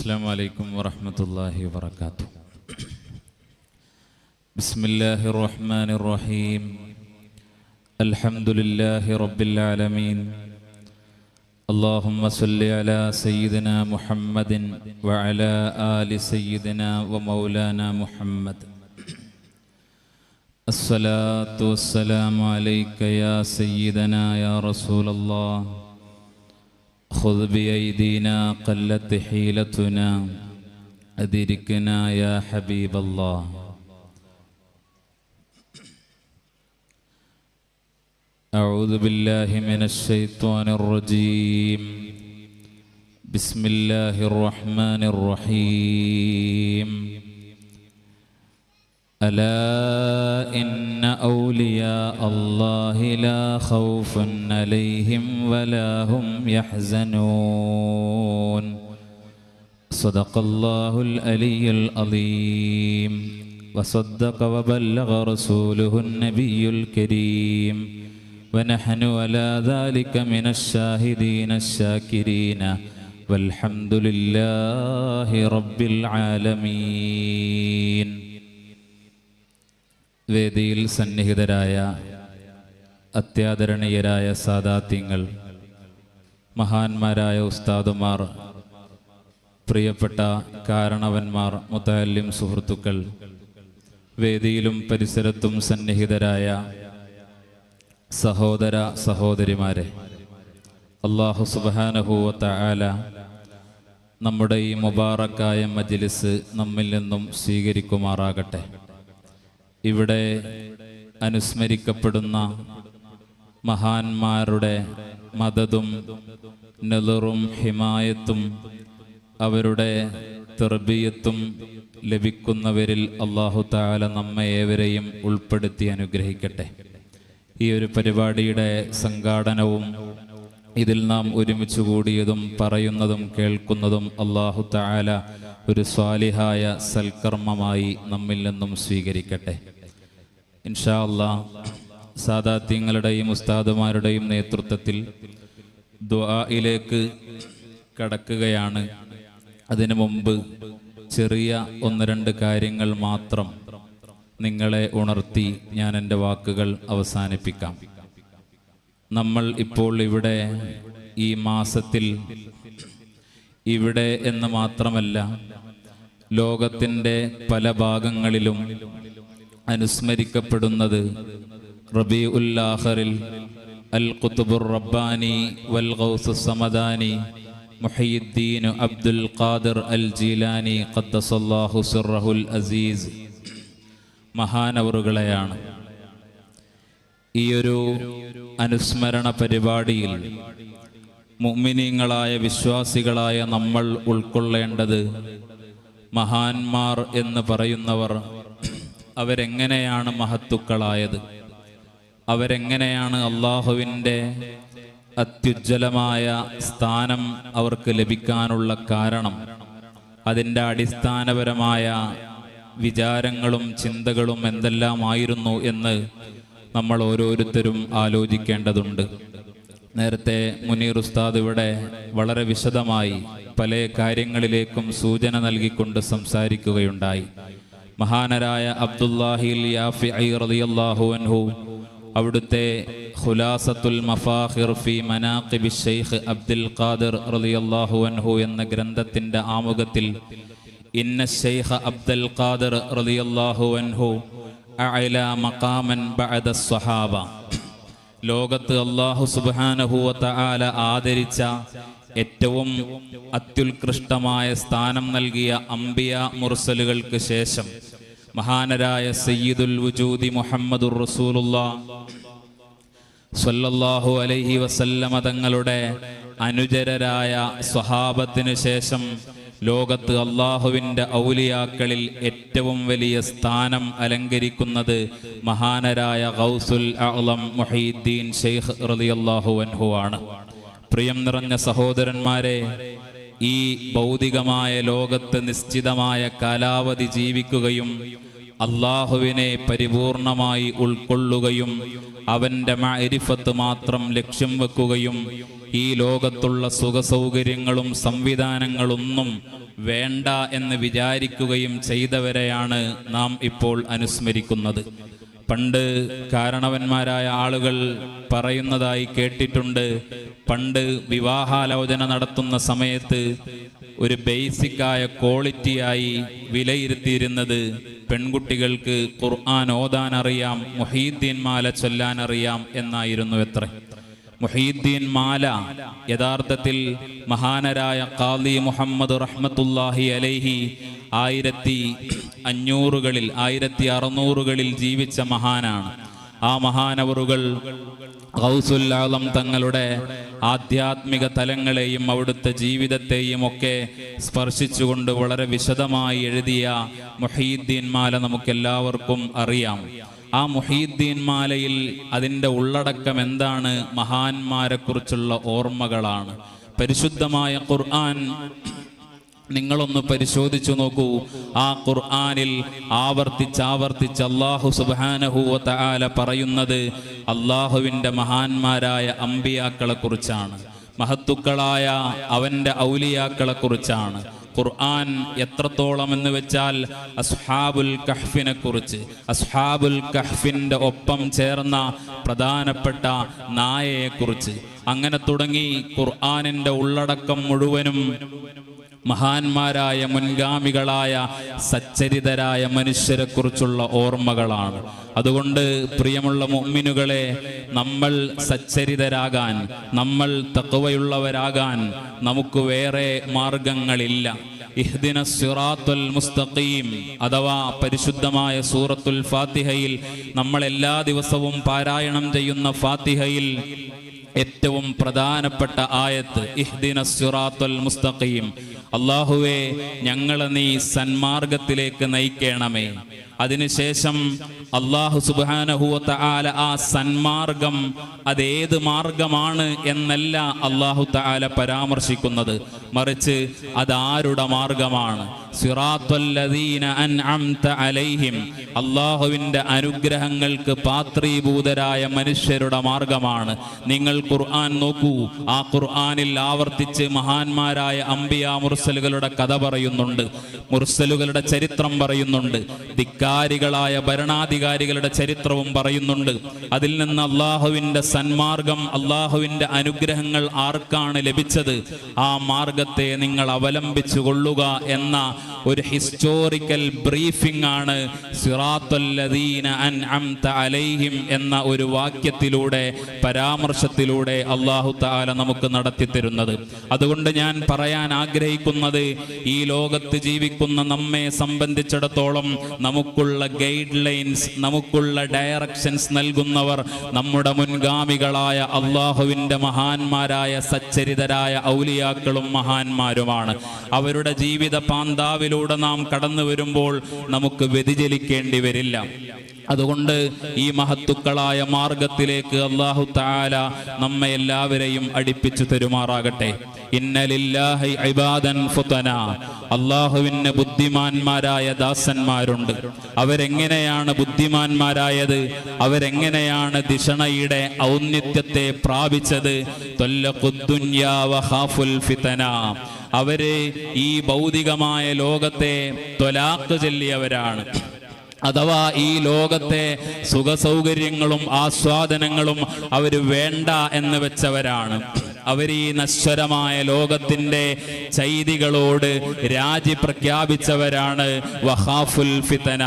السلام عليكم ورحمة الله وبركاته. بسم الله الرحمن الرحيم. الحمد لله رب العالمين. اللهم صل على سيدنا محمد وعلى آل سيدنا ومولانا محمد. الصلاة والسلام عليك يا سيدنا يا رسول الله. خذ بأيدينا قلت حيلتنا أدركنا يا حبيب الله. أعوذ بالله من الشيطان الرجيم. بسم الله الرحمن الرحيم. ألا إن أولياء الله لا خوف عليهم ولا هم يحزنون. صدق الله العلي العظيم وصدق وبلغ رسوله النبي الكريم ونحن على ذلك من الشاهدين الشاكرين والحمد لله رب العالمين. വേദിയിൽ സന്നിഹിതരായ അത്യാദരണീയരായ സാദാത്യങ്ങൾ, മഹാന്മാരായ ഉസ്താദുമാർ, പ്രിയപ്പെട്ട കാരണവന്മാർ, മുതഅല്ലിം സുഹൃത്തുക്കൾ, വേദിയിലും പരിസരത്തും സന്നിഹിതരായ സഹോദര സഹോദരിമാരെ, അല്ലാഹു സുബ്ഹാനഹു വ തആല നമ്മുടെ ഈ മുബാറക്കായ മജ്ലിസ് നമ്മിൽ നിന്നും സ്വീകരിക്കുമാറാകട്ടെ. ഇവിടെ അനുസ്മരിക്കപ്പെടുന്ന മഹാന്മാരുടെ മദതും നദറും ഹിമായത്തും അവരുടെ തർബിയത്തും ലഭിക്കുന്നവരിൽ അല്ലാഹു തആല നമ്മെ ഏവരെയും ഉൾപ്പെടുത്തി അനുഗ്രഹിക്കട്ടെ. ഈ ഒരു പരിപാടിയുടെ സംഘാടനവും ഇതിൽ നാം ഒരുമിച്ച് കൂടിയതും പറയുന്നതും കേൾക്കുന്നതും അല്ലാഹു തആല ഒരു സ്വാലിഹായ സൽക്കർമ്മമായി നമ്മിൽ നിന്നും സ്വീകരിക്കട്ടെ. ഇൻഷാ അല്ലാഹ് സാദാത്യങ്ങളുടെയും ഉസ്താദുമാരുടെയും നേതൃത്വത്തിൽ ദുആയിലേക്ക് കടക്കുകയാണ്. അതിനു മുമ്പ് ചെറിയ ഒന്ന് രണ്ട് കാര്യങ്ങൾ മാത്രം നിങ്ങളെ ഉണർത്തി ഞാൻ എൻ്റെ വാക്കുകൾ അവസാനിപ്പിക്കാം. നമ്മൾ ഇപ്പോൾ ഇവിടെ ഈ മാസത്തിൽ ഇവിടെ എന്ന് മാത്രമല്ല, ലോകത്തിൻ്റെ പല ഭാഗങ്ങളിലും അനുസ്മരിക്കപ്പെടുന്നത് റബീഉൽ ആഖിറിൽ അൽ ഖുത്ബുർ റബ്ബാനി വൽ ഗൗസുസ് സമദാനി മുഹയ്യിദ്ദീൻ അബ്ദുൽ ഖാദിർ അൽ ജീലാനി ഖദ്ദസല്ലാഹു സിർറഹുൽ അസീസ് മഹാനവറുകളെയാണ്. ഈയൊരു അനുസ്മരണ പരിപാടിയിൽ മുഅ്മിനീങ്ങളായ വിശ്വാസികളായ നമ്മൾ ഉൾക്കൊള്ളേണ്ടത്, മഹാന്മാർ എന്ന് പറയുന്നവർ അവരെങ്ങനെയാണ് മഹത്തുക്കളായത്, അവരെങ്ങനെയാണ് അള്ളാഹുവിൻ്റെ അത്യുജ്വലമായ സ്ഥാനം അവർക്ക് ലഭിക്കാനുള്ള കാരണം, അതിൻ്റെ അടിസ്ഥാനപരമായ വിചാരങ്ങളും ചിന്തകളും എന്തെല്ലാമായിരുന്നു എന്ന് നമ്മൾ ഓരോരുത്തരും ആലോചിക്കേണ്ടതുണ്ട്. നേരത്തെ മുനീർ ഉസ്താദ് ഇവിടെ വളരെ വിശദമായി പല കാര്യങ്ങളിലേക്കും സൂചന നൽകിക്കൊണ്ട് സംസാരിക്കുകയുണ്ടായി. മഹാനരായ അബ്ദുല്ലാഹിൽ യാഫിഈ റളിയല്ലാഹു അൻഹു അവിടുത്തെ ഖുലാസത്തുൽ മഫാഖിർ ഫി മനാഖിബി ശൈഖ് അബ്ദുൽ ഖാദിർ റളിയല്ലാഹു അൻഹു എന്ന ഗ്രന്ഥത്തിന്റെ ആമുഖത്തിൽ ഇന്ന ശൈഖ് അബ്ദുൽ ഖാദിർ റളിയല്ലാഹു അൻഹു അഅലാ മഖാമൻ ബഅദ സ്വഹാബ, ലോകത്ത് അല്ലാഹു സുബ്ഹാനഹു വ തആല ആദരിച്ച ഏറ്റവും അത്യുത്കൃഷ്ടമായ സ്ഥാനം നൽകിയ അംബിയ മുർസലുകൾക്ക് ശേഷം മഹാനരായ സയ്യിദുൽ വജൂദി മുഹമ്മദുർ റസൂലുള്ളാഹ് സ്വല്ലല്ലാഹു അലൈഹി വസല്ലമ തങ്ങളുടെ അനുചരരായ സ്വഹാബത്തിന് ശേഷം ലോകത്ത് അള്ളാഹുവിൻ്റെ ഔലിയാക്കളിൽ ഏറ്റവും വലിയ സ്ഥാനം അലങ്കരിക്കുന്നത് മഹാനരായ ഗൗസുൽ അഅ്ലം മുഹയ്യിദ്ദീൻ ശൈഖ് റളിയല്ലാഹു അൻഹു ആണ്. പ്രിയം നിറഞ്ഞ സഹോദരന്മാരെ, ഈ ഭൗതികമായ ലോകത്ത് നിശ്ചിതമായ കാലാവധി ജീവിക്കുകയും അള്ളാഹുവിനെ പരിപൂർണമായി ഉൾക്കൊള്ളുകയും അവൻ്റെ മഅരിഫത്ത് മാത്രം ലക്ഷ്യം വെക്കുകയും ഈ ലോകത്തുള്ള സുഖസൗകര്യങ്ങളും സംവിധാനങ്ങളൊന്നും വേണ്ട എന്ന് വിചാരിക്കുകയും ചെയ്തവരെയാണ് നാം ഇപ്പോൾ അനുസ്മരിക്കുന്നത്. പണ്ട് കാരണവന്മാരായ ആളുകൾ പറയുന്നതായി കേട്ടിട്ടുണ്ട്, പണ്ട് വിവാഹാലോചന നടത്തുന്ന സമയത്ത് ഒരു ബേസിക്കായ ക്വാളിറ്റിയായി വിലയിരുത്തിയിരുന്നത് പെൺകുട്ടികൾക്ക് ഖുർആൻ ഓതാൻ അറിയാം, മുഹീദ്ദീൻ മാല ചൊല്ലാൻ അറിയാം എന്നായിരുന്നു അത്രേ. മുഹീദ്ദീൻ മാല യഥാർത്ഥത്തിൽ മഹാനരായ ഖാദി മുഹമ്മദ് റഹ്മത്തുള്ളാഹി അലൈഹി 1500കളിൽ 1600കളിൽ ജീവിച്ച മഹാനാണ്. ആ മഹാനവറുകൾ ഗൗസുൽ ആലം തങ്ങളുടെ ആധ്യാത്മിക തലങ്ങളെയും അവിടുത്തെ ജീവിതത്തെയും ഒക്കെ സ്പർശിച്ചുകൊണ്ട് വളരെ വിശദമായി എഴുതിയ മുഹീദ്ദീൻ മാല നമുക്കെല്ലാവർക്കും അറിയാം. ആ മുഹീദ്ദീൻ മാലയിൽ അതിൻ്റെ ഉള്ളടക്കം എന്താണ്? മഹാന്മാരെക്കുറിച്ചുള്ള ഓർമ്മകളാണ്. പരിശുദ്ധമായ ഖുർആൻ നിങ്ങളൊന്ന് പരിശോധിച്ചു നോക്കൂ. ആ ഖുർആനിൽ ആവർത്തിച്ച് അല്ലാഹു സുബ്ഹാനഹു വ തആല പറയുന്നത് അല്ലാഹുവിൻ്റെ മഹാന്മാരായ അമ്പിയാക്കളെ കുറിച്ചാണ്, മഹത്തുക്കളായ അവൻ്റെ ഔലിയാക്കളെ കുറിച്ചാണ്. ഖുർആൻ എത്രത്തോളം എന്ന് വെച്ചാൽ അസ്ഹാബുൽ കഹ്ഫിനെ കുറിച്ച്, അസ്ഹാബുൽ കഹ്ഫിൻ്റെ ഒപ്പം ചേർന്ന പ്രധാനപ്പെട്ട നായയെക്കുറിച്ച്, അങ്ങനെ തുടങ്ങി ഖുർആനിൻ്റെ ഉള്ളടക്കം മുഴുവനും മഹാന്മാരായ മുൻഗാമികളായ സച്ചരിതരായ മനുഷ്യരെക്കുറിച്ചുള്ള ഓർമ്മകളാണ്. അതുകൊണ്ട് പ്രിയമുള്ള മുഅ്മിനുകളെ, നമ്മൾ സച്ചരിതരാകാൻ, നമ്മൾ തഖ്വയുള്ളവരാകാൻ നമുക്ക് വേറെ മാർഗങ്ങളില്ല. ഇഹ്ദിനസ് സിറാത്തുൽ മുസ്തഖീം അഥവാ പരിശുദ്ധമായ സൂറത്തുൽ ഫാത്തിഹയിൽ നമ്മൾ എല്ലാ ദിവസവും പാരായണം ചെയ്യുന്ന ഫാത്തിഹയിൽ ഏറ്റവും പ്രധാനപ്പെട്ട ആയത്ത് ഇഹ്ദിനസ് സിറാത്തുൽ മുസ്തഖീം, അല്ലാഹുവേ ഞങ്ങളെ നീ സന്മാർഗത്തിലേക്ക് നയിക്കണമേ. അതിനുശേഷം അല്ലാഹു സുബ്ഹാനഹു വ തആല ആ സന്മാർഗം അതേത് മാർഗമാണ് എന്നല്ല അല്ലാഹു തആല പരാമർശിക്കുന്നത്, മറിച്ച് അതാരുടെ മാർഗമാണ്. സിറാത്തുല്ലദീന അൻഅംത അലൈഹിം, അല്ലാഹുവിൻ്റെ അനുഗ്രഹങ്ങൾക്ക് പാത്രീഭൂതരായ മനുഷ്യരുടെ മാർഗമാണ്. നിങ്ങൾ ഖുർആൻ നോക്കൂ, ആ ഖുർആനിൽ ആവർത്തിച്ച് മഹാന്മാരായ അംബിയാ മുർസലുകളുടെ കഥ പറയുന്നുണ്ട്, മുർസലുകളുടെ ചരിത്രം പറയുന്നുണ്ട്, ധിക്കാരികളായ ഭരണാധികാരികളുടെ ചരിത്രവും പറയുന്നുണ്ട്. അതിൽ നിന്ന് അല്ലാഹുവിൻ്റെ സന്മാർഗം, അല്ലാഹുവിൻ്റെ അനുഗ്രഹങ്ങൾ ആർക്കാണ് ലഭിച്ചത്, ആ മാർഗത്തെ നിങ്ങൾ അവലംബിച്ചു കൊള്ളുക എന്ന ഒരു ഹിസ്റ്റോറിക്കൽ ബ്രീഫിംഗ് ആണ് സിറാത്തുല്ലദീന അൻഅംത അലൈഹിം എന്ന ഒരു വാക്യത്തിലൂടെ, പരാമർശത്തിലൂടെ അല്ലാഹു തആല നമുക്ക് നടത്തി തരുന്നത്. അതുകൊണ്ട് ഞാൻ പറയാൻ ആഗ്രഹിക്കുന്നത്, ഈ ലോകത്ത് ജീവിക്കുന്ന നമ്മെ സംബന്ധിച്ചിടത്തോളം നമുക്കുള്ള ഗൈഡ് ലൈൻസ്, നമുക്കുള്ള ഡയറക്ഷൻസ് നൽകുന്നവർ നമ്മുടെ മുൻഗാമികളായ അല്ലാഹുവിൻ്റെ മഹാന്മാരായ സച്ചരിതരായ ഔലിയാക്കളും മഹാന്മാരുമാണ്. അവരുടെ ജീവിത പാന്താവിലൂടെ നാം കടന്നു വരുമ്പോൾ നമുക്ക് വ്യതിചലിക്കേണ്ടി വരില്ല. അതുകൊണ്ട് ഈ മഹത്തുക്കളായ മാർഗത്തിലേക്ക് അല്ലാഹു തആല നമ്മെ എല്ലാവരെയും അടുപ്പിച്ചു തരുമാറാകട്ടെ. ഇന്ന ലില്ലാഹി ഇബാദൻ ഫുതന, അല്ലാഹുവിന് ബുദ്ധിമാന്മാരായ ദാസന്മാരുണ്ട്. അവരെങ്ങനെയാണ് ബുദ്ധിമാന്മാരായത്? അവരെങ്ങനെയാണ് ദിശണയുടെ ഔന്നിത്യത്തെ പ്രാപിച്ചത്? തൊല്ലഖുദ്ദുന്യാ വഖാഫുൽ ഫിതന, അവര് ഈ ഭൗതികമായ ലോകത്തെ ത്വലാഖ് ചൊല്ലിയവരാണ്. അഥവാ ഈ ലോകത്തെ സുഖസൗകര്യങ്ങളും ആസ്വാദനങ്ങളും അവർ വേണ്ട എന്ന് വെച്ചവരാണ്. അവർ ഈ നശ്വരമായ ലോകത്തിൻ്റെ ചൈതികളോട് രാജി പ്രഖ്യാപിച്ചവരാണ്. വഖാഫുൽ ഫിതന,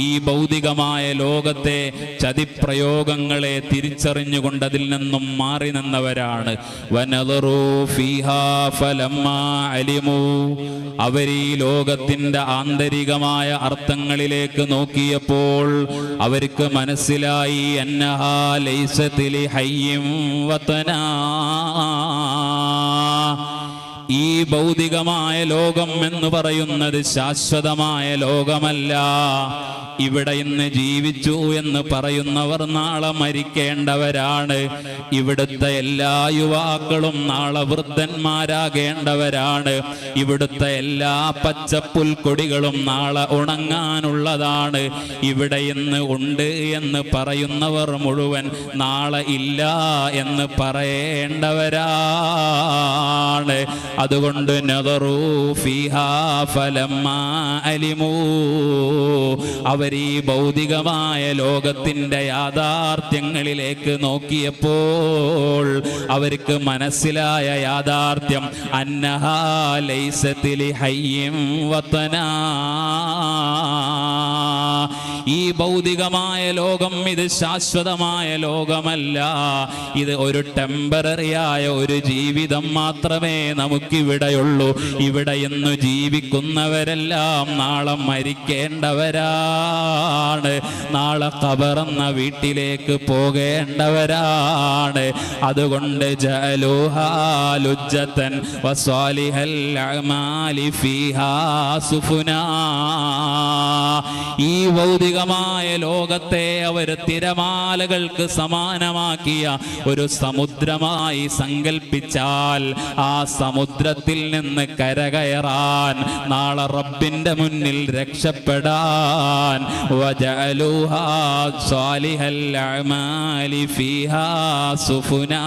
ഈ ഭൗതികമായ ലോകത്തെ ചതിപ്രയോഗങ്ങളെ തിരിച്ചറിഞ്ഞുകൊണ്ട് അതിൽ നിന്നും മാറി നിന്നവരാണ്. വനദറൂ ഫീഹാ ഫലമ്മാ അലിമൂ, അവർ ഈ ലോകത്തിൻ്റെ ആന്തരികമായ അർത്ഥങ്ങളിലേക്ക് നോക്കിയപ്പോൾ അവർക്ക് മനസ്സിലായി അന്നഹാ ലൈസത് ലിഹയ്യിൻ വതനാ, ഈ ഭൗതികമായ ലോകം എന്ന് പറയുന്നത് ശാശ്വതമായ ലോകമല്ല. ഇവിടെ ഇന്ന് ജീവിച്ചു എന്ന് പറയുന്നവർ നാളെ മരിക്കേണ്ടവരാണ്. ഇവിടുത്തെ എല്ലാ യുവാക്കളും നാളെ വൃദ്ധന്മാരാകേണ്ടവരാണ്. ഇവിടുത്തെ എല്ലാ പച്ചപ്പുൽക്കൊടികളും നാളെ ഉണങ്ങാനുള്ളതാണ്. ഇവിടെ ഇന്ന് ഉണ്ട് എന്ന് പറയുന്നവർ മുഴുവൻ നാളെ ഇല്ല എന്ന് പറയേണ്ടവരാണ്. അതുകൊണ്ട് നദറൂ ഫീഹാ ഫലമ്മാ അലിമൂ, അവർ ഈ ഭൗതികമായ ലോകത്തിന്റെ യാഥാർത്ഥ്യങ്ങളിലേക്ക് നോക്കിയപ്പോൾ അവർക്ക് മനസ്സിലായ യാഥാർത്ഥ്യം അന്നഹാ ലൈസത് ലിഹയ്യിൻ വതനാ, ഈ ഭൗതികമായ ലോകം ഇത് ശാശ്വതമായ ലോകമല്ല. ഇത് ഒരു ടെമ്പററിയായ ഒരു ജീവിതം മാത്രമേ നമുക്കിവിടെയുള്ളൂ. ഇവിടെ ഇന്ന് ജീവിക്കുന്നവരെല്ലാം നാളെ മരിക്കേണ്ടവരാണ്. നാളെ ഖബറെന്ന വീട്ടിലേക്ക് പോകേണ്ടവരാണ്. അതുകൊണ്ട് ജഅലൂഹാ ലുജ്ജതൻ വസ്വാലിഹൽ അഅമാലി ഫീഹാ സുഫുനാ, ഈ ഭൗതികമായ ലോകത്തെ അവർ തിരമാലകൾക്ക് സമാനമാക്കിയ ഒരു സമുദ്രമായി സങ്കൽപ്പിച്ചാൽ ആ സമുദ്രത്തിൽ നിന്ന് കരകയറാൻ, നാളെ റബ്ബിന്റെ മുന്നിൽ രക്ഷപ്പെടാൻ വജഅലൂഹാ സ്വാലിഹൽ അഅമാലി ഫീഹാ സുഫുനാ,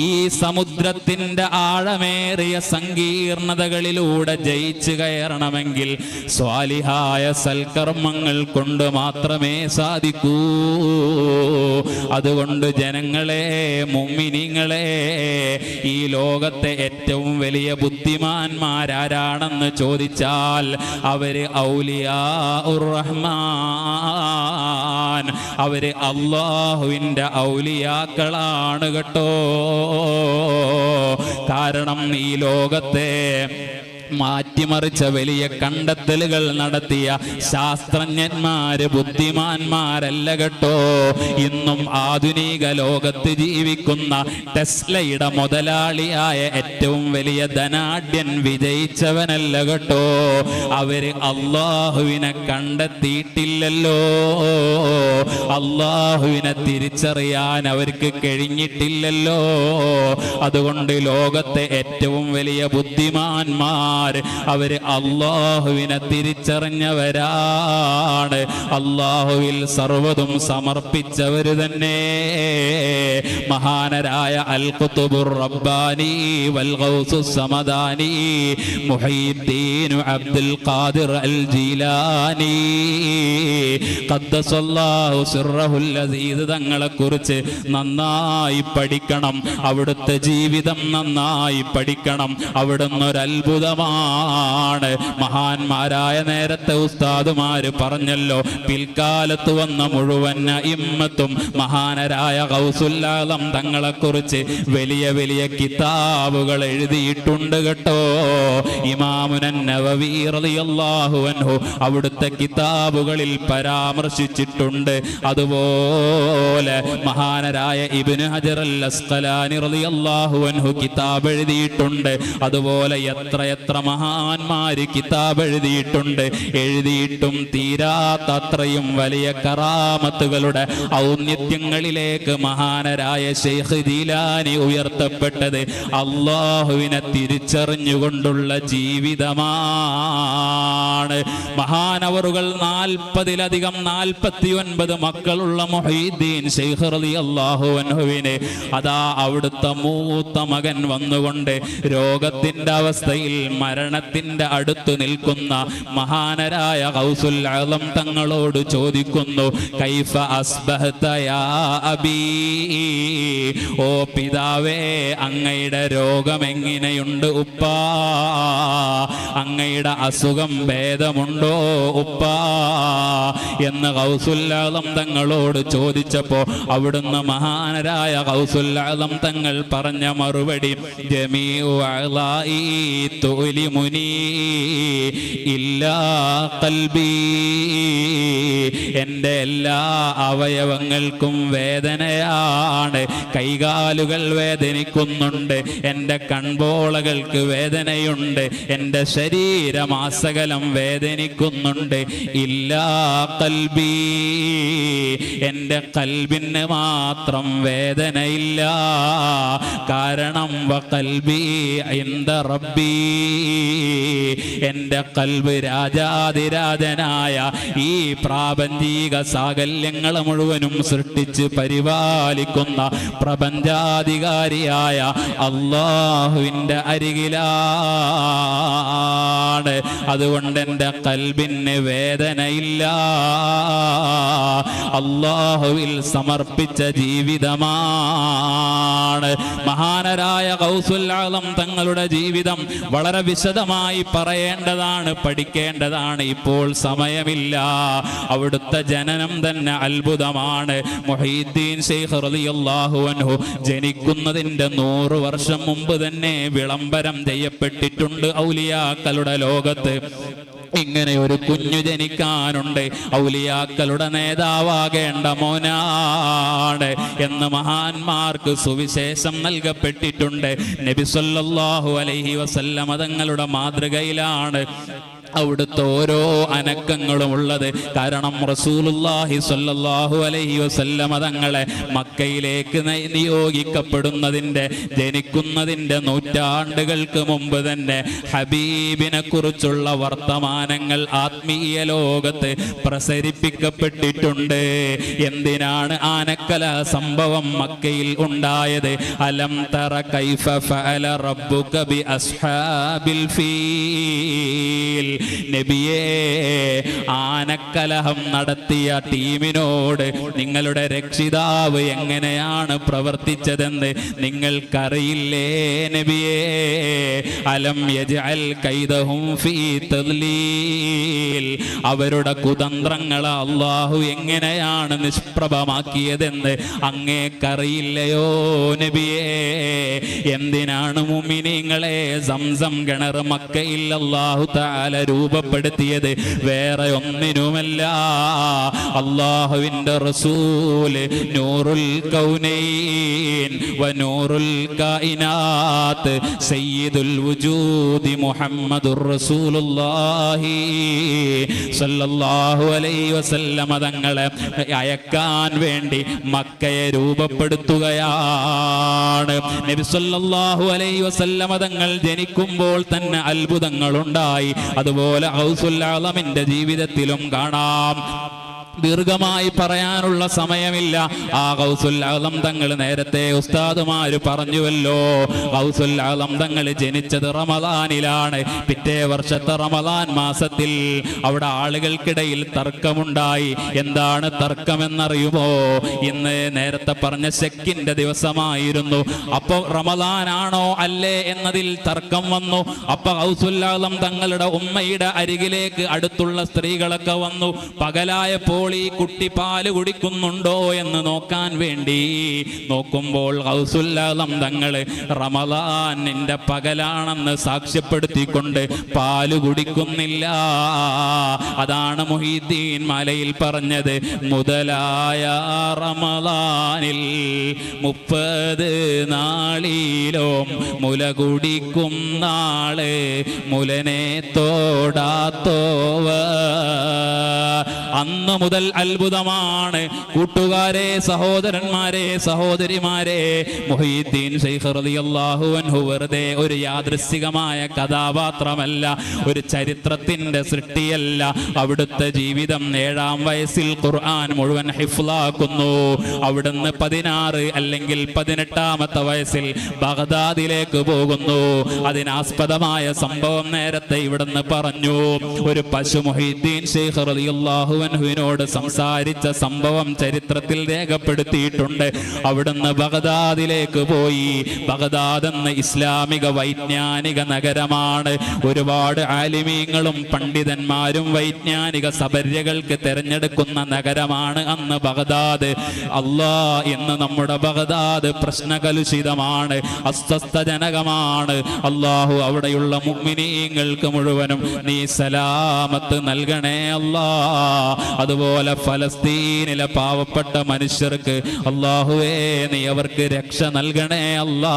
ഈ സമുദ്രത്തിന്റെ ആഴമേറിയ സങ്കീർണതകളിലൂടെ ജയിച്ചു കയറണമെങ്കിൽ സ്വാലിഹായ സൽക്കർമ്മങ്ങൾ കൊണ്ട് മാത്രമേ സാധിക്കൂ. അതുകൊണ്ട് ജനങ്ങളെ, മുഅ്മിനീങ്ങളെ, ഈ ലോകത്തെ ഏറ്റവും വലിയ ബുദ്ധിമാന്മാരാരാണെന്ന് ചോദിച്ചാൽ അവര് ഔലിയാഉർ റഹ്മാൻ, അവര് അല്ലാഹുവിന്റെ ഔലിയാക്കളാണ് കേട്ടോ. കാരണം ഈ ലോകത്തെ മാറ്റിമറിച്ച വലിയ കണ്ടെത്തലുകൾ നടത്തിയ ശാസ്ത്രജ്ഞന്മാര് ബുദ്ധിമാന്മാരല്ല കേട്ടോ. ഇന്നും ആധുനിക ലോകത്ത് ജീവിക്കുന്ന ടെസ്ലയുടെ മുതലാളിയായ ഏറ്റവും വലിയ ധനാഢ്യൻ വിജയിച്ചവനല്ല കേട്ടോ. അവര് അല്ലാഹുവിനെ കണ്ടെത്തിയിട്ടില്ലല്ലോ, അല്ലാഹുവിനെ തിരിച്ചറിയാൻ അവർക്ക് കഴിഞ്ഞിട്ടില്ലല്ലോ. അതുകൊണ്ട് ലോകത്തെ ഏറ്റവും വലിയ ബുദ്ധിമാന്മാർ അവര് അല്ലാഹുവിനെ തിരിച്ചറിഞ്ഞവരാണ്. അല്ലാഹുവിൽ സർവ്വതും സമർപ്പിച്ചവര് തന്നെ. മഹാനരായ അൽ ഖുതുബുർ റബ്ബാനി വൽ ഗൗസുസ് സമദാനി മുഹയ്യിദ്ദീൻ അബ്ദുൽ ഖാദിർ അൽ ജീലാനി ഖദ്ദസല്ലാഹു സിർറഹുൽ അസീസ് തങ്ങളെ കുറിച്ച് നന്നായി പഠിക്കണം. അവിടുത്തെ ജീവിതം നന്നായി പഠിക്കണം. അവിടുന്ന് ഒരു അത്ഭുതമാണ്. മഹാന്മാരായ നേരത്തെ ഉസ്താദുമാര് പറഞ്ഞല്ലോ, പിൽക്കാലത്ത് വന്ന മുഴുവൻ ഇമ്മത്തും മഹാനരായ ഗൗസുൽ ആലം തങ്ങളെ കുറിച്ച് വലിയ വലിയ കിതാബുകൾ എഴുതിയിട്ടുണ്ട് കേട്ടോ. ഇമാമുൻ നവവി റളിയല്ലാഹു അൻഹു അവിടുത്തെ കിതാബുകളിൽ പരാമർശിച്ചിട്ടുണ്ട്. അതുപോലെ മഹാനരായ ഇബ്നു ഹജർ അൽ അസ്ഖലാനി റളിയല്ലാഹു അൻഹു കിതാബ് എഴുതിയിട്ടുണ്ട്. അതുപോലെ എത്ര മഹാന്മാര് കിതാബ് എഴുതിയിട്ടുണ്ട്. എഴുതിയിട്ടും തീരാത്ത അത്രയും വലിയ കറാമത്തുകളുടെ ഔന്നത്യങ്ങളിലേക്ക് മഹാനരായ ശൈഖ് ജീലാനി ഉയർത്തപ്പെട്ടത് അല്ലാഹുവിനെ തിരിച്ചറിഞ്ഞുകൊണ്ടുള്ള ജീവിതമാണ്. മഹാനവറുകൾ 40-ലധികം 49 മക്കളുള്ള മുഹയ്യിദ്ദീൻ ശൈഖ് റളിയല്ലാഹു അൻഹുവിനെ അതാ അവിടുത്തെ മൂത്ത മകൻ വന്നുകൊണ്ട് രോഗത്തിന്റെ അവസ്ഥയിൽ മരണത്തിന്റെ അടുത്ത് നിൽക്കുന്ന മഹാനരായ ഗൗസുൽ ആലം തങ്ങളോട് ചോദിക്കുന്നു, കൈഫ അസ്ബഹത യാ അബീ, ഓ പിതാവേ, അങ്ങയുടെ രോഗം എങ്ങനെയുണ്ട് ഉപ്പാ, അങ്ങയുടെ അസുഖം ഭേദമുണ്ടോ ഉപ്പാ എന്ന് ഗൗസുൽ ആലം തങ്ങളോട് ചോദിച്ചപ്പോ അവിടുന്ന് മഹാനരായ ഗൗസുൽ ആലം തങ്ങൾ പറഞ്ഞ മറുപടി, ജമീഉ അഅ്ളാഇ തുലിമുനി ഇല്ലാ ഖൽബി, എൻ്റെ എല്ലാ അവയവങ്ങൾക്കും വേദനയാണ്. കൈകാലുകൾ വേദനിക്കുന്നുണ്ട്, എൻ്റെ കൺപോളകൾക്ക് വേദനയുണ്ട്, എൻ്റെ ശരീരമാസകലം വേദനിക്കുന്നുണ്ട്. ഇല്ലാ ഖൽബി, എൻ്റെ ഖൽബിന് മാത്രം വേദനയില്ല. കാരണം വഖൽബി ഇൻദ റബ്ബി, എൻ്റെ ഖൽബ് രാജാതിരാജനായ ഈ പ്രാപഞ്ചിക സാകല്യങ്ങൾ മുഴുവനും സൃഷ്ടിച്ച് പരിപാലിക്കുന്ന പ്രപഞ്ചാധികാരിയായ അല്ലാഹുവിൻ്റെ അരികിലാണ്. അതുകൊണ്ട് എൻ്റെ ഖൽബിന് വേദനയില്ല. അല്ലാഹുവിൽ സമർപ്പിച്ച ജീവിതമാണ്. മഹാനരായ ഗൗസുൽ ആലം തങ്ങളുടെ ജീവിതം വളരെ വിശദമായി പറയേണ്ടതാണ്, പഠിക്കേണ്ടതാണ്. ഇപ്പോൾ സമയമില്ല. അവിടുത്തെ ജനനം തന്നെ അത്ഭുതമാണ്. മുഹീദ്ദീൻ ശൈഖ് റളിയല്ലാഹു അൻഹു ജനിക്കുന്നതിൻ്റെ 100 വർഷം മുമ്പ് തന്നെ വിളംബരം ചെയ്യപ്പെട്ടിട്ടുണ്ട് ഔലിയാക്കളുടെ ലോകത്ത്. ഇങ്ങനെ ഒരു കുഞ്ഞു ജനിക്കാനുണ്ട്, ഔലിയാക്കളുടെ നേതാവാകേണ്ട മോനാണ് എന്ന് മഹാന്മാർക്ക് സുവിശേഷം നൽകപ്പെട്ടിട്ടുണ്ട്. നബി സല്ലല്ലാഹു അലൈഹി വസല്ലമ തങ്ങളുടെ മാതൃകയിലാണ് അവിടുത്തെ ഓരോ അനക്കങ്ങളും ഉള്ളത്. കാരണം റസൂലുള്ളാഹി സ്വല്ലല്ലാഹു അലൈഹി വസല്ലമ തങ്ങളെ മക്കയിലേക്ക് നിയോഗിക്കപ്പെടുന്നതിൻ്റെ ജനിക്കുന്നതിൻ്റെ നൂറ്റാണ്ടുകൾക്ക് മുമ്പ് തന്നെ ഹബീബിനെ കുറിച്ചുള്ള വർത്തമാനങ്ങൾ ആത്മീയ ലോകത്ത് പ്രസരിപ്പിക്കപ്പെട്ടിട്ടുണ്ട്. എന്തിനാണ് ആനക്കല സംഭവം മക്കയിൽ ഉണ്ടായത്? അലം തറ കൈഫ ഫഅല റബ്ബുക ബി അസ്ഹാബിൽ ഫീൽ. നബിയേ, ആനക്കലഹം നടത്തിയ ടീമിനോട് നിങ്ങളുടെ രക്ഷിതാവ് എങ്ങനെയാണ് പ്രവർത്തിച്ചതെന്ന് നിങ്ങൾക്കറിയില്ലേ നബിയേ? അലം യജ്അൽ കൈദഹും ഫീ തദ്ലീൽ. അവരുടെ കുതന്ത്രങ്ങളെ അല്ലാഹു എങ്ങനെയാണ് നിഷ്പ്രഭമാക്കിയതെന്ന് അങ്ങേക്കറിയില്ലയോ നബിയേ? എന്തിനാണ് മുഅ്മിനീങ്ങളെ സംസം കിണർ മക്കയിൽ അല്ലാഹു തആല രൂപപ്പെടുത്തിയത്? വേറെ ഒന്നിനുമല്ല, അല്ലാഹുവിൻ്റെ റസൂല് നൂറുൽ കൗനൈൻ വ നൂറുൽ കായിനാത്ത് സയ്യിദുൽ വുജൂദി മുഹമ്മദുർ റസൂലുള്ളാഹി സല്ലല്ലാഹു അലൈഹി വസല്ലമ തങ്ങളെ അയക്കാൻ വേണ്ടി മക്കയെ രൂപപ്പെടുത്തുകയാണ്. നബി സല്ലല്ലാഹു അലൈഹി വസല്ലമ തങ്ങൾ ജനിക്കുമ്പോൾ തന്നെ അത്ഭുതങ്ങളുണ്ടായി. അതുപോലെ ഗൗസുൽ ആലമിന്റെ ജീവിതത്തിലും കാണാം. ദീർഘമായി പറയാനുള്ള സമയമില്ല. ആ ഗൗസുൽ ആലം തങ്ങൾ നേരത്തെ ഉസ്താദുമാര് പറഞ്ഞുവല്ലോ, ഗൗസുൽ ആലം തങ്ങൾ ജനിച്ചത് റമദാനിലാണ്. പിറ്റേ വർഷത്തെ റമദാൻ മാസത്തിൽ അവിടെ ആളുകൾക്കിടയിൽ തർക്കമുണ്ടായി. എന്താണ് തർക്കമെന്നറിയുമോ? ഇന്ന് നേരത്തെ പറഞ്ഞ ശക്കിന്റെ ദിവസമായിരുന്നു. അപ്പൊ റമദാനാണോ അല്ലേ എന്നതിൽ തർക്കം വന്നു. അപ്പൊ ഗൗസുൽ ആലം തങ്ങളുടെ ഉമ്മയുടെ അരികിലേക്ക് അടുത്തുള്ള സ്ത്രീകളൊക്കെ വന്നു. പകലായപ്പോൾ ഈ കുട്ടി പാല് കുടിക്കുന്നുണ്ടോ എന്ന് നോക്കാൻ വേണ്ടി നോക്കുമ്പോൾ ഗൗസുൽ ആലം തങ്ങള് റമദാനിന്റെ പകലാണെന്ന് സാക്ഷ്യപ്പെടുത്തിക്കൊണ്ട് പാല് കുടിക്കുന്നില്ല. അതാണ് മുഹീദ്ദീൻ മലയിൽ പറഞ്ഞത്, മുതലായ റമദാനിൽ 30 നാളിലും മുല കുടിക്കും നാള് മുലനെ തോടാത്തോവ. അന്ന് മുതൽ അത്ഭുതമാണ്. കൂട്ടുകാരെ, സഹോദരന്മാരെ, സഹോദരിമാരെ, മുഹീദ്ദീൻ ശൈഖ് റളിയല്ലാഹു അൻഹു വെറുതെ ഒരു യാദൃശ്ചികമായ കഥാപാത്രമല്ല, ഒരു ചരിത്രത്തിന്റെ സൃഷ്ടിയല്ല. അവിടുത്തെ ജീവിതം 7-ാം വയസ്സിൽ ഖുർആൻ മുഴുവൻ ഹിഫ്ളാക്കുന്നു. അവിടുന്ന് 16 അല്ലെങ്കിൽ 18-ാമത്തെ വയസ്സിൽ ബഗ്ദാദിലേക്ക് പോകുന്നു. അതിനാസ്പദമായ സംഭവം നേരത്തെ ഇവിടുന്ന് പറഞ്ഞു. ഒരു പശു മുഹീദ്ദീൻ ശൈഖ് റളിയല്ലാഹു അൻഹുവിനോട് സംസാരിച്ച സംഭവം ചരിത്രത്തിൽ രേഖപ്പെടുത്തിയിട്ടുണ്ട്. അവിടുന്ന് ബഗ്ദാദിലേക്ക് പോയി. ബഗ്ദാദ് എന്ന ഇസ്ലാമിക വൈജ്ഞാനിക നഗരമാണ്. ഒരുപാട് ആലിമീങ്ങളും പണ്ഡിതന്മാരും വൈജ്ഞാനിക സബര്യകൾക്ക് തെരഞ്ഞെടുക്കുന്ന നഗരമാണ് അന്ന് ബഗ്ദാദ്. ഇന്ന് നമ്മുടെ ബഗ്ദാദ് പ്രശ്നകലുഷിതമാണ്, അസ്വസ്ഥജനകമാണ്. അല്ലാഹു അവിടെയുള്ള മുഅ്മിനീങ്ങൾക്ക് മുഴുവനും നീ സലാമത്ത് നൽകണേ അല്ലാ. അതുപോലെ ഫലസ്തീനിലെ പാവപ്പെട്ട മനുഷ്യർക്ക് അല്ലാഹുവേ നീ അവർക്ക് രക്ഷ നൽകണേ അല്ലാ.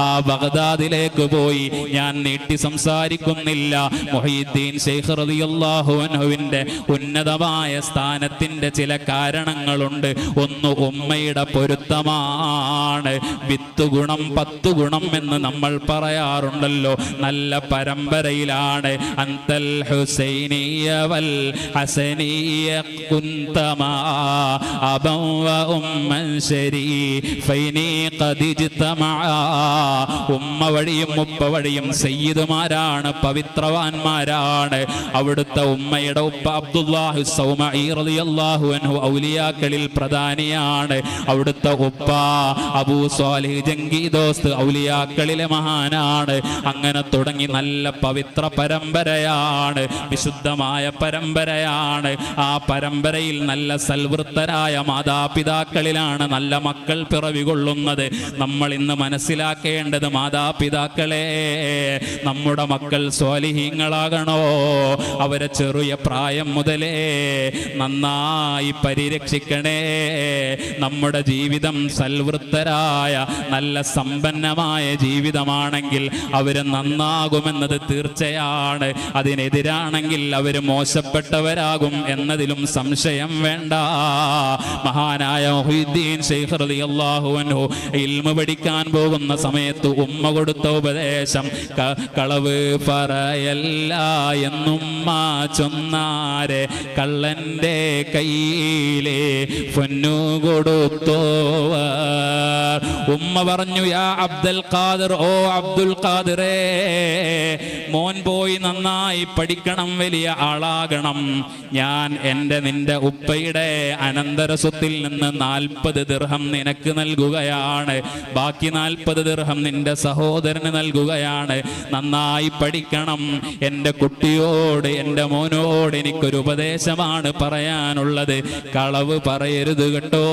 ആ ബഗ്ദാദിലേക്ക് പോയി ഞാൻ നീട്ടി സംസാരിക്കുന്നില്ല. മുഹീദ്ദീൻ ശൈഖ് റളിയല്ലാഹു അൻഹുവിന്റെ ഉന്നതമായ സ്ഥാനത്തിന്റെ ചില കാരണങ്ങളുണ്ട്. ഒന്ന് ഉമ്മയുടെ പൊരുത്തമാണ്. 10 ഗുണം 10 ഗുണം എന്ന് നമ്മൾ പറയാറുണ്ടല്ലോ. നല്ല പരമ്പരയിലാണ്. അന്തൽ ഹുസൈനിയ വൽ ഹസനിയ കുന്തമാ അബൻ വ ഉമ്മൻ ശരീഫൈനി ഖദ് ഇജ്തമാ. ഉമ്മ വഴിയും ഉപ്പ വഴിയും സയ്യിദുമാരാണ്, പവിത്രവാന്മാരാണ്. അവിടുത്തെ ഉമ്മയുടെ ഉപ്പ അബ്ദുല്ലാഹി സൗമഈ റളിയല്ലാഹു അൻഹു ഔലിയാക്കളിൽ പ്രധാനിയാണ്. അവിടുത്തെ ഉപ്പ അബൂ സ്വാലിഹ് ജംഗി ദോസ്ത് ഔലിയാക്കളിലെ മഹാനാണ്. അങ്ങനെ തുടങ്ങി നല്ല പവിത്ര പരമ്പരയാണ്, വിശുദ്ധമായ പരമ്പരയാണ്. ആ പരമ്പരയിൽ നല്ല സൽവൃത്തരായ മാതാപിതാക്കളിലാണ് നല്ല മക്കൾ പിറവികൊള്ളുന്നത്. നമ്മൾ ഇന്ന് മനസ്സിലാക്കേണ്ടത്, മാതാപിതാക്കളെ, നമ്മുടെ മക്കൾ സ്വാലിഹീങ്ങളാകണോ അവരെ ചെറിയ പ്രായം മുതലേ നന്നായി പരിരക്ഷിക്കണേ. നമ്മുടെ ജീവിതം സൽവൃത്തരായ നല്ല സമ്പന്നമായ ജീവിതമാണെങ്കിൽ അവര് നന്നാകുമെന്നത് തീർച്ചയാണ്. അതിനെതിരാണെങ്കിൽ അവര് മോശപ്പെട്ടവരാകും എന്നതിലും സംശയം വേണ്ട. മഹാനായ മുഹീദ്ദീൻ ശൈഖ് റളിയല്ലാഹു അൻഹു ഇൽമു പഠിക്കാൻ പോകുന്ന സമയത്ത് ഉമ്മ കൊടുത്ത ഉപദേശം, കളവ് പറയല്ല എന്നുമ്മ ചൊന്നാരെ കള്ളന്റെ കയ്യിലെ പൊന്നു കൊടുത്തോവർ. ഉമ്മ പറഞ്ഞു, യാ അബ്ദുൽ ഖാദിർ, ഓ അബ്ദുൽ ഖാദിറേ, മോൻ പോയി നന്നായി പഠിക്കണം, വലിയ ആളാകണം. ഞാൻ നിന്റെ ഉപ്പയുടെ അനന്തര സ്വത്തിൽ നിന്ന് 40 ദിർഹം നിനക്ക് നൽകുകയാണ്. ബാക്കി 40 ദിർഹം നിന്റെ സഹോദരന് നൽകുകയാണ്. നന്നായി പഠിക്കണം. എൻ്റെ കുട്ടിയോട്, എൻ്റെ മോനോട് എനിക്കൊരു ഉപദേശമാണ് പറയാനുള്ളത്. കളവ് പറയരുത് കേട്ടോ.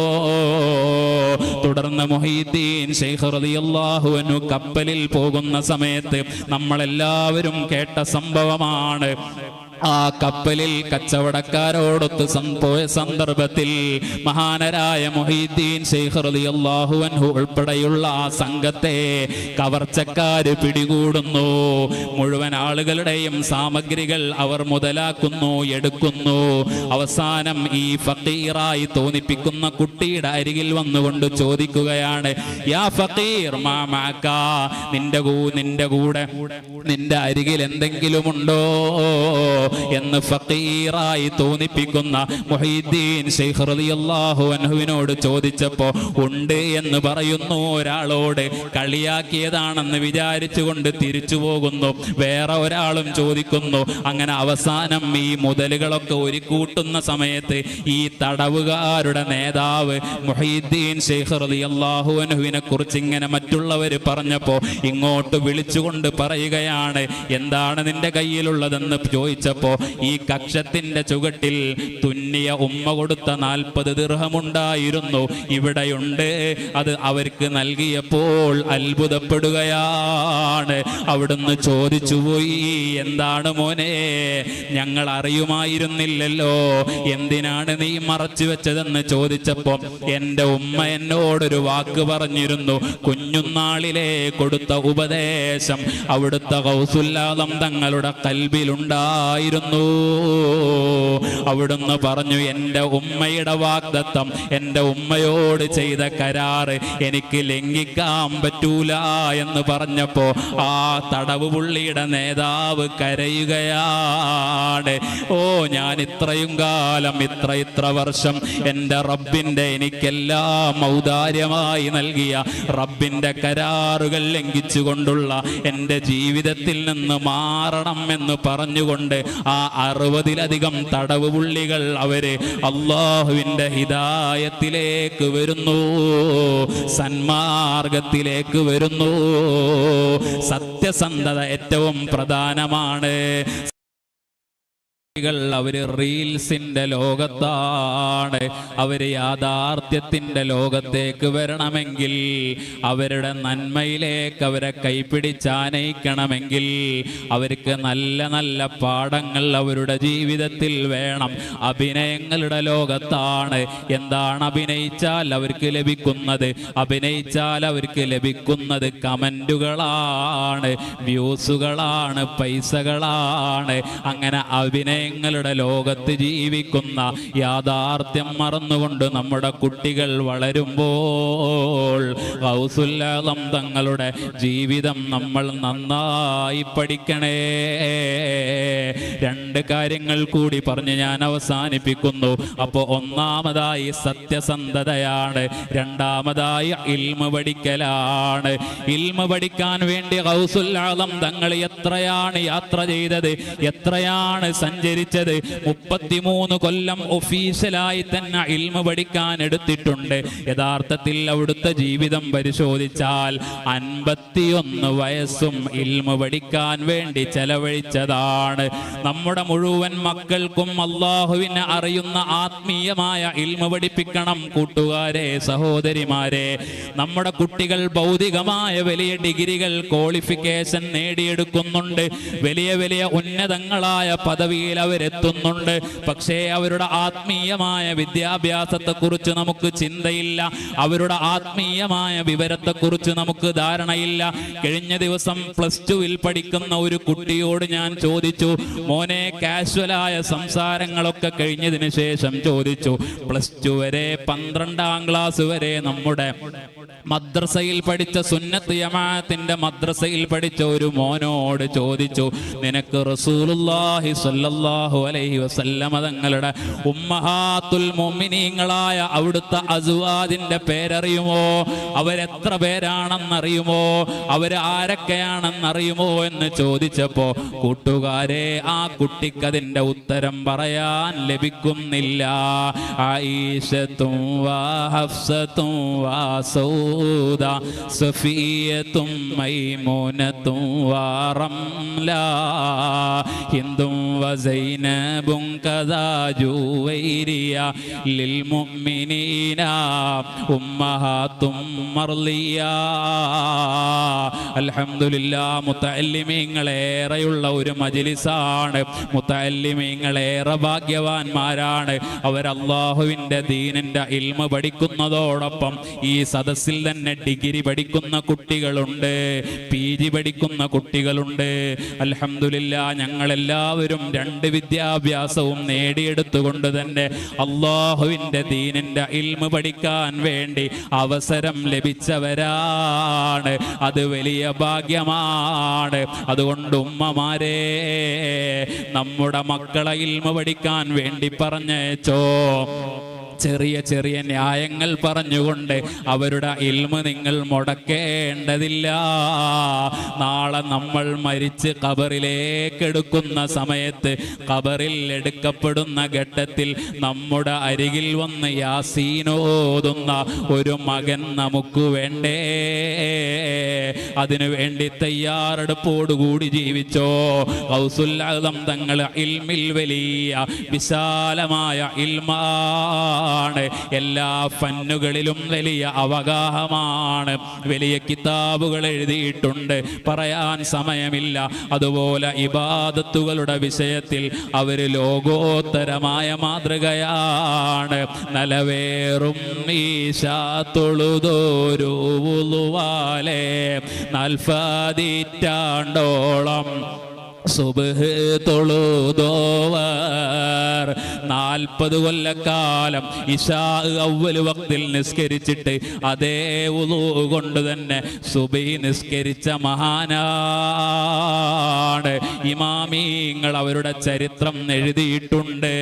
തുടർന്ന് മുഹീദ്ദീൻ ശൈഖ് റളിയല്ലാഹു അൻഹു കപ്പലിൽ പോകുന്ന സമയത്ത് നമ്മളെല്ലാവരും കേട്ട സംഭവമാണ്. ആ കപ്പലിൽ കച്ചവടക്കാരോടൊത്ത് പോയ സന്ദർഭത്തിൽ മഹാനരായ മുഹീദ്ദീൻ ശൈഖ് റളിയല്ലാഹു അൻഹു ഉൾപ്പെടെയുള്ള ആ സംഘത്തെ കവർച്ചക്കാര് പിടികൂടുന്നു. മുഴുവൻ ആളുകളുടെയും സാമഗ്രികൾ അവർ മുതലാക്കുന്നു, എടുക്കുന്നു. അവസാനം ഈ ഫഖീറായി തോന്നിപ്പിക്കുന്ന കുട്ടിയുടെ അരികിൽ വന്നുകൊണ്ട് ചോദിക്കുകയാണ്, യാ ഫഖീർ മാ മഅക, നിന്റെ കൂടെ നിന്റെ അരികിൽ എന്തെങ്കിലും ഉണ്ടോ എന്ന് ഫഖീറായി തോന്നിപ്പിക്കുന്ന മുഹീദ്ദീൻ ശൈഖ് റളിയല്ലാഹു അൻഹുവിനോട് ചോദിച്ചപ്പോൾ ഉണ്ട് എന്ന് പറയുന്നു. ഒരാളോട് കളിയാക്കിയതാണെന്ന് വിചാരിച്ചുകൊണ്ട് തിരിച്ചു പോകുന്നു. വേറെ ഒരാളും ചോദിക്കുന്നു. അങ്ങനെ അവസാനം ഈ മുതലുകളൊക്കെ ഒരുക്കൂട്ടുന്ന സമയത്ത് ഈ തടവുകാരുടെ നേതാവ് മുഹീദ്ദീൻ ശൈഖ് റളിയല്ലാഹു അൻഹുവിനെ കുറിച്ച് ഇങ്ങനെ മറ്റുള്ളവർ പറഞ്ഞപ്പോൾ ഇങ്ങോട്ട് വിളിച്ചുകൊണ്ട് പറയുകയാണ്, എന്താണ് നിന്റെ കയ്യിലുള്ളതെന്ന് ചോദിച്ചപ്പോൾ ഈ കക്ഷത്തിന്റെ ചുവട്ടിൽ തുന്നിയ ഉമ്മ കൊടുത്ത 40 ദിർഹമുണ്ടായിരുന്നു, ഇവിടെയുണ്ട്. അത് അവർക്ക് നൽകിയപ്പോൾ അത്ഭുതപ്പെടുകയാണ്. അവിടുന്ന് ചോദിച്ചുപോയി, എന്താണ് മോനെ, ഞങ്ങൾ അറിയുമായിരുന്നില്ലല്ലോ, എന്തിനാണ് നീ മറച്ചു വെച്ചതെന്ന് ചോദിച്ചപ്പോൾ എൻ്റെ ഉമ്മ എന്നോടൊരു വാക്ക് പറഞ്ഞിരുന്നു. കുഞ്ഞുനാളിലെ കൊടുത്ത ഉപദേശം അവിടുത്തെ ഗൗസുൽ ആദം തങ്ങളുടെ ഖൽബിലുണ്ടായിരുന്നു. അവിടുന്ന് പറഞ്ഞു, എൻ്റെ ഉമ്മയുടെ വാഗ്ദത്തം, എൻ്റെ ഉമ്മയോട് ചെയ്ത കരാറ് എനിക്ക് ലംഘിക്കാൻ പറ്റൂല എന്ന് പറഞ്ഞപ്പോ ആ തടവ് പുള്ളിയുടെ നേതാവ് കരയുകയാണ്. ഓ, ഞാൻ ഇത്രയും കാലം ഇത്ര വർഷം എൻ്റെ റബ്ബിൻ്റെ എനിക്കെല്ലാം ഔദാര്യമായി നൽകിയ റബ്ബിൻ്റെ കരാറുകൾ ലംഘിച്ചുകൊണ്ടുള്ള എൻ്റെ ജീവിതത്തിൽ നിന്ന് മാറണം എന്ന് പറഞ്ഞുകൊണ്ട് ആ 60-ലധികം തടവ് പുള്ളികൾ അവര് അല്ലാഹുവിൻ്റെ ഹിദായത്തിലേക്ക് വരുന്നു, സന്മാർഗത്തിലേക്ക് വരുന്നു. സത്യസന്ധത ഏറ്റവും പ്രധാനമാണ്. അവര് റീൽസിന്റെ ലോകത്താണ്. അവര് യാഥാർത്ഥ്യത്തിന്റെ ലോകത്തേക്ക് വരണമെങ്കിൽ, അവരുടെ നന്മയിലേക്ക് അവരെ കൈപിടിച്ചാനയിക്കണമെങ്കിൽ അവർക്ക് നല്ല നല്ല പാഠങ്ങൾ അവരുടെ ജീവിതത്തിൽ വേണം. അഭിനയങ്ങളുടെ ലോകത്താണ്. എന്താണ് അഭിനയിച്ചാൽ അവർക്ക് ലഭിക്കുന്നത്? അഭിനയിച്ചാൽ അവർക്ക് ലഭിക്കുന്നത് കമന്റുകളാണ്, വ്യൂസുകളാണ്, പൈസകളാണ്. അങ്ങനെ അഭിനയങ്ങളുടെ ലോകത്ത് ജീവിക്കുന്ന യാഥാർത്ഥ്യം മറന്നുകൊണ്ട് നമ്മുടെ കുട്ടികൾ വളരുമ്പോൾ ഗൗസുൽ ആലം തങ്ങളുടെ ജീവിതം നമ്മൾ നന്നായി പഠിക്കണേ. രണ്ട് കാര്യങ്ങൾ കൂടി പറഞ്ഞ് ഞാൻ അവസാനിപ്പിക്കുന്നു. അപ്പോൾ ഒന്നാമതായി സത്യസന്ധതയാണ്, രണ്ടാമതായി ഇൽമ് പഠിക്കലാണ്. ഇൽമ് പഠിക്കാൻ വേണ്ടി ഗൗസുൽ ആലം തങ്ങൾ എത്രയാണ് യാത്ര ചെയ്തത്, എത്രയാണ് സഞ്ചരിച്ചത്? 33 കൊല്ലം ഒഫീഷ്യലായി തന്നെ ഇൽമ് പഠിക്കാൻ എടുത്തിട്ടുണ്ട്. യഥാർത്ഥത്തിൽ അവിടുത്തെ ജീവിതം പരിശോധിച്ചാൽ 51 വയസ്സും ഇൽമ് പഠിക്കാൻ വേണ്ടി ചെലവഴിച്ചതാണ്. നമ്മുടെ മുഴുവൻ മക്കൾക്കും അള്ളാഹുവിനെ അറിയുന്ന ആത്മീയമായ ഇൽമ് പഠിപ്പിക്കണം. കൂട്ടുകാരെ, സഹോദരിമാരെ, നമ്മുടെ കുട്ടികൾ ഭൗതികമായ വലിയ ഡിഗ്രികൾ, ക്വാളിഫിക്കേഷൻ നേടിയെടുക്കുന്നുണ്ട്, വലിയ വലിയ ഉന്നതങ്ങളായ പദവിയിൽ അവരെത്തുന്നുണ്ട്. പക്ഷേ അവരുടെ ആത്മീയമായ വിദ്യാഭ്യാസത്തെക്കുറിച്ച് നമുക്ക് ചിന്തയില്ല, അവരുടെ ആത്മീയമായ വിവരത്തെക്കുറിച്ച് നമുക്ക് ധാരണയില്ല. കഴിഞ്ഞ ദിവസം +2-ൽ പഠിക്കുന്ന ഒരു കുട്ടിയോട് ഞാൻ ചോദിച്ചു, മോനെ, കാഷ്വലായ സംസാരങ്ങളൊക്കെ കഴിഞ്ഞതിന് ശേഷം ചോദിച്ചു, +2 വരെ 12ാം ക്ലാസ് വരെ നമ്മുടെ മദ്രസയിൽ പഠിച്ച സുന്നത്ത് ജമാഅത്തിന്റെ മദ്രസയിൽ പഠിച്ച ഒരു മോനോട് ചോദിച്ചു, നിനക്ക് റസൂലുള്ളാഹി സ്വല്ലല്ലാഹു അലൈഹി വസല്ലമ തങ്ങളുടെ ഉമ്മഹാത്തുൽ മുഅ്മിനീങ്ങളായ അവിടുത്തെ അസ്വാജിന്റെ പേരറിയുമോ? അവരെത്ര പേരാണെന്നറിയുമോ? അവര് ആരൊക്കെയാണെന്നറിയുമോ എന്ന് ചോദിച്ചപ്പോ, കൂട്ടുകാരെ, ആ കുട്ടിക്കതിന്റെ ഉത്തരം പറയാൻ ലഭിക്കുന്നില്ല. ആയിഷത്തും വാ ഹഫ്സത്തും വാ സൗദ സഫിയത്തും മൈമൂനത്തും വാ റംല ഹിന്ദും വസൈനബും കദാ ജുവൈരിയ ലിൽ മുഅ്മിനീന ഉമ്മഹാത്തും മർളിയ. അൽഹംദുലില്ലാഹ്, മുതഅല്ലിമീങ്ങളേറെയുള്ള ഒരു മജ്ലിസാണ്. മുതഅല്ലിമീങ്ങളേറെ ഭാഗ്യവാന്മാരാണ്. അവർ അല്ലാഹുവിൻ്റെ ദീനിന്റെ ഇൽമ് പഠിക്കുന്നതോടൊപ്പം ഈ സദസ്സിൽ തന്നെ ഡിഗ്രി പഠിക്കുന്ന കുട്ടികളുണ്ട്, PG പഠിക്കുന്ന കുട്ടികളുണ്ട്. അൽഹംദുലില്ലാഹ്, ഞങ്ങളെല്ലാവരും 2 വിദ്യാഭ്യാസവും നേടിയെടുത്തുകൊണ്ട് തന്നെ അല്ലാഹുവിൻ്റെ ദീനിന്റെ ഇൽമ് പഠിക്കാൻ വേണ്ടി അവസരം ലഭിച്ചവരാണ്. അത് വലിയ ഭാഗ്യമാണ്. അതുകൊണ്ട് ഉമ്മമാരെ, നമ്മുടെ മക്കളെ ഇൽമ് പഠിക്കാൻ വേണ്ടി പറഞ്ഞേച്ചോ. ചെറിയ ചെറിയ ന്യായങ്ങൾ പറഞ്ഞുകൊണ്ട് അവരുടെ ഇൽമ് നിങ്ങൾ മുടക്കേണ്ടതില്ല. നാളെ നമ്മൾ മരിച്ച് ഖബറിലേക്ക് എടുക്കുന്ന സമയത്ത്, ഖബറിൽ എടുക്കപ്പെടുന്ന ഘട്ടത്തിൽ നമ്മുടെ അരികിൽ വന്ന് യാസീൻ ഓതുന്ന ഒരു മകൻ നമുക്ക് വേണ്ടേ? അതിനു വേണ്ടി തയ്യാറെടുപ്പോടുകൂടി ജീവിച്ചോ. ഗൗസുൽ ആലം തങ്ങൾ ഇൽമിൽ വലിയ വിശാലമായ ഇൽമാണ്. എല്ലാ ഫന്നുകളിലും വലിയ അവഗാഹമാണ്. വലിയ കിതാബുകൾ എഴുതിയിട്ടുണ്ട്, പറയാൻ സമയമില്ല. അതുപോലെ ഇബാദത്തുകളുടെ വിഷയത്തിൽ അവർ ലോകോത്തരമായ മാതൃകയാണ്. നലവേറും ഈശാ തൊഴുതോരു വുളുവാലെ 40 സുബ്ഹ് തൊഴുതോവർ 40 കൊല്ലക്കാലം ഇശാ അവ്വൽ വക്തിൽ നിസ്കരിച്ചിട്ട് അതേ വുളു കൊണ്ട് തന്നെ സുബ്ഹി നിസ്കരിച്ച മഹാനാണ്. ഇമാമീങ്ങൾ അവരുടെ ചരിത്രം എഴുതിയിട്ടുണ്ട്.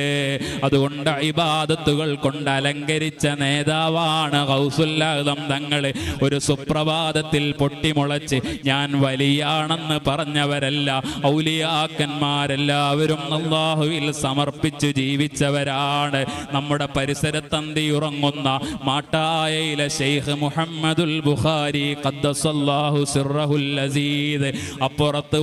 അതുകൊണ്ട് ഇബാദത്തുകൾ കൊണ്ട് അലങ്കരിച്ച നേതാവാണ് ഗൗസുൽ ആലം തങ്ങൾ. ഒരു സുപ്രഭാതത്തിൽ പൊട്ടിമുളച്ച് ഞാൻ വലിയാണെന്ന് പറഞ്ഞവരല്ല, ഔലിയ ഔലിയാക്കന്മാരെല്ലാവരും അല്ലാഹുവിൽ സമർപ്പിച്ച് ജീവിച്ചവരാണ്. നമ്മുടെ പരിസരത്തന്തി ഉറങ്ങുന്ന മാട്ടായയിലെ ശൈഖ് മുഹമ്മദുൽ ബുഖാരി ഖദ്ദസല്ലാഹു സിർറഹുൽ അസീദ്, അപ്പുറത്ത്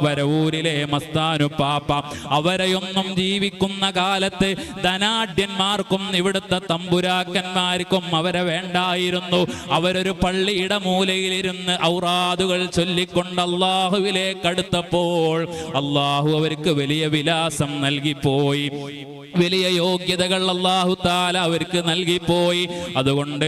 വരവൂരിലെ മസ്താനു പാപ്പ, അവരെയൊന്നും ജീവിക്കുന്ന കാലത്ത് ധനാഢ്യന്മാർക്കും ഇവിടുത്തെ തമ്പുരാക്കന്മാർക്കും അവരെ വേണ്ടായിരുന്നു. അവരൊരു പള്ളിയുടെ മൂലയിലിരുന്ന് ഔറാദുകൾ ചൊല്ലിക്കൊണ്ട് അല്ലാഹുവിലേക്ക് അടുത്തപ്പോൾ അല്ലാഹു അവർക്ക് വലിയ വിലാസം നൽകിപ്പോയി, വലിയ യോഗ്യതകൾ അല്ലാഹു തആല അവർക്ക് നൽകിപ്പോയി. അതുകൊണ്ട്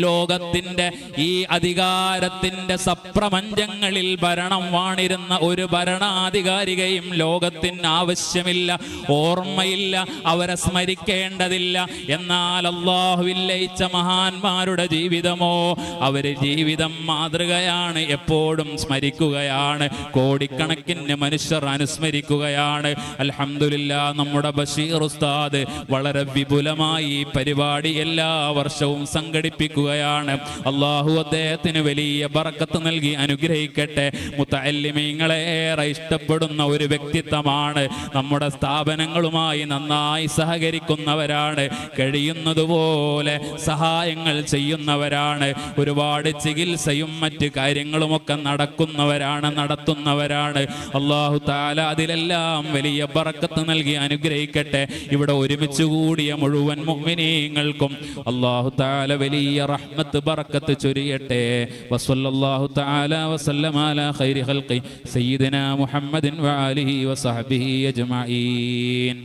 ലോകത്തിന്റെ ഈ അധികാരത്തിന്റെ സപ്രപഞ്ചങ്ങളിൽ ഭരണം വാണിരുന്ന ഒരു ഭരണാധികാരികയും ലോകത്തിന് ആവശ്യമില്ല, ഓർമ്മയില്ല, അവരെ സ്മരിക്കേണ്ടതില്ല. എന്നാൽ അല്ലാഹുവിൽ ലയിച്ച മഹാന്മാരുടെ ജീവിതമോ, അവര് ജീവിതം മാതൃകയാണ്, എപ്പോഴും സ്മരിക്കുകയാണ്, കോടിക്കണക്കിന് മനുഷ്യർ അനുസ്മരിക്കുകയാണ്. അൽഹംദുലില്ലാഹ്, നമ്മുടെ ബഷീർ ഉസ്താദ് വളരെ വിപുലമായി പരിപാടി എല്ലാ വർഷവും സംഘടിപ്പിക്കുകയാണ്. അല്ലാഹു അദ്ദേഹത്തിന് വലിയ ബറക്കത്ത് നൽകി അനുഗ്രഹിക്കട്ടെ. മുതഅല്ലിമീങ്ങളെ ഏറെ ഇഷ്ടപ്പെടുന്ന ഒരു വ്യക്തിത്വമാണ്. നമ്മുടെ സ്ഥാപനങ്ങളുമായി നന്നായി സഹകരിക്കുന്നവരാണ്, കഴിയുന്നതുപോലെ സഹായങ്ങൾ ചെയ്യുന്നവരാണ്, ഒരുപാട് ചികിത്സയും മറ്റ് കാര്യങ്ങളുമൊക്കെ നടത്തുന്നവരാണ്. അല്ലാഹു തആല അതിലെല്ലാം വലിയ ബറക്കത്ത് നൽകി അനുഗ്രഹിക്കട്ടെ. ഇവിടെ ഒരുമിച്ച് കൂടിയ മുഴുവൻ മുഅ്മിനീങ്ങൾക്കും അല്ലാഹു തആല വലിയ റഹ്മത്ത് ബറക്കത്ത് ചൊരിയട്ടെ. വസല്ലല്ലാഹു തആല വസല്ലമ അലാ ഖൈരി ഖൽഖി സയ്യിദിനാ മുഹമ്മദിൻ വആലിഹി വസഹ്ബിഹി അജ്മഈൻ.